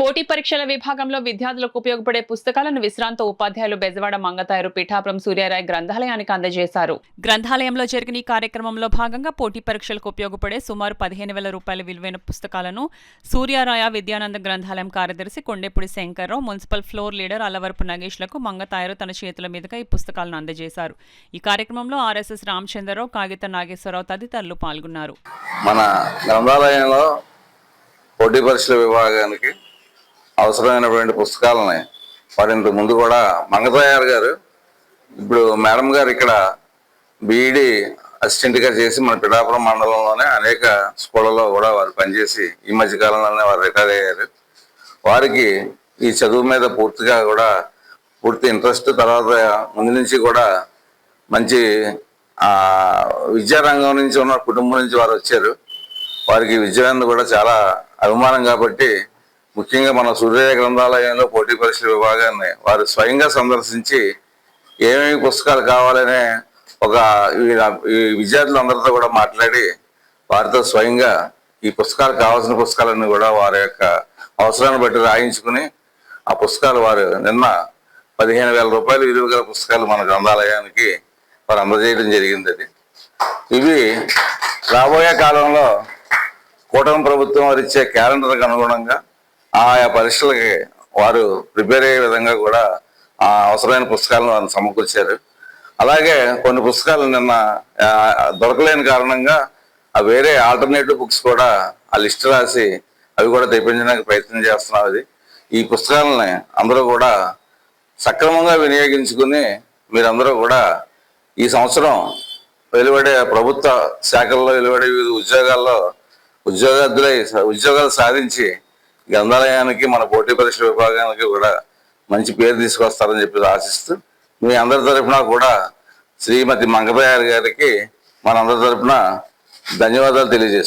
పోటీ పరీక్షల విభాగంలో విద్యార్థులకు ఉపయోగపడే పుస్తకాలను విశ్రాంత ఉపాధ్యాయులు బెజవాడ మంగతాయరు పిఠాపురం సూర్యారాయ్ గ్రంథాలయానికి అందజేశారు. గ్రంథాలయంలో జరిగిన ఈ కార్యక్రమంలో భాగంగా పోటీ పరీక్షలకు ఉపయోగపడే సుమారు 15,000 రూపాయల విలువైన పుస్తకాలను సూర్యారాయ విద్యానంద గ్రంథాలయం కార్యదర్శి Kondepudi Shankarrao, municipal floor leader Allavarapu నగేష్లకు మంగతాయరు తన చేతుల మీదుగా ఈ పుస్తకాలను అందజేశారు. ఈ కార్యక్రమంలో ఆర్ఎస్ఎస్ రామచంద్రరావు, కాగిత నాగేశ్వరరావు తదితరులు పాల్గొన్నారు. మన గ్రంథాలయంలో పోటీ పరీక్షల విభాగానికి అవసరమైనటువంటి పుస్తకాలని వారింత ముందు కూడా మంగతాయారు గారు, ఇప్పుడు మేడం గారు ఇక్కడ బీఈడి అసిస్టెంట్గా చేసి మన పిఠాపురం మండలంలోనే అనేక స్కూళ్ళలో కూడా వారు పనిచేసి ఈ మధ్య కాలంలోనే వారు రిటైర్ అయ్యారు. వారికి ఈ చదువు మీద పూర్తి ఇంట్రెస్ట్, తర్వాత ముందు నుంచి కూడా మంచి విద్యారంగం నుంచి ఉన్న కుటుంబం నుంచి వారు వచ్చారు. వారికి విద్య మీద కూడా చాలా అభిమానం కాబట్టి ముఖ్యంగా మన సూర్యారాయ్ గ్రంథాలయంలో పోటీ పరీక్షల విభాగాన్ని వారు స్వయంగా సందర్శించి ఏమేమి పుస్తకాలు కావాలనే ఈ విద్యార్థులందరితో కూడా మాట్లాడి వారితో స్వయంగా ఈ పుస్తకాలు కావాల్సిన పుస్తకాలన్నీ కూడా వారి యొక్క అవసరాన్ని బట్టి రాయించుకుని ఆ పుస్తకాలు వారు నిన్న 15,000 రూపాయలు విలువ గల పుస్తకాలు మన గ్రంథాలయానికి వారు అందజేయడం జరిగింది. ఇవి రాబోయే కాలంలో కూటమి ప్రభుత్వం వారు ఇచ్చే క్యాలెండర్కి అనుగుణంగా ఆయా పరీక్షలకి వారు ప్రిపేర్ అయ్యే విధంగా కూడా అవసరమైన పుస్తకాలను వారు సమకూర్చారు. అలాగే కొన్ని పుస్తకాలు నిన్న దొరకలేని కారణంగా వేరే ఆల్టర్నేటివ్ బుక్స్ కూడా ఆ లిస్ట్ రాసి అవి కూడా తెప్పించడానికి ప్రయత్నం చేస్తున్నారు. ఈ పుస్తకాలని అందరూ కూడా సక్రమంగా వినియోగించుకుని మీరందరూ కూడా ఈ సంవత్సరం వెలువడే ప్రభుత్వ శాఖల్లో వెలువడే వివిధ ఉద్యోగాల్లో ఉద్యోగాలు సాధించి గ్రంథాలయానికి, మన పోటీ పరీక్ష విభాగానికి కూడా మంచి పేరు తీసుకొస్తారని చెప్పి ఆశిస్తూ మీ అందరి తరఫున కూడా శ్రీమతి మంగతాయారు గారికి మనందరి తరఫున ధన్యవాదాలు తెలియజేసుకుంటాం.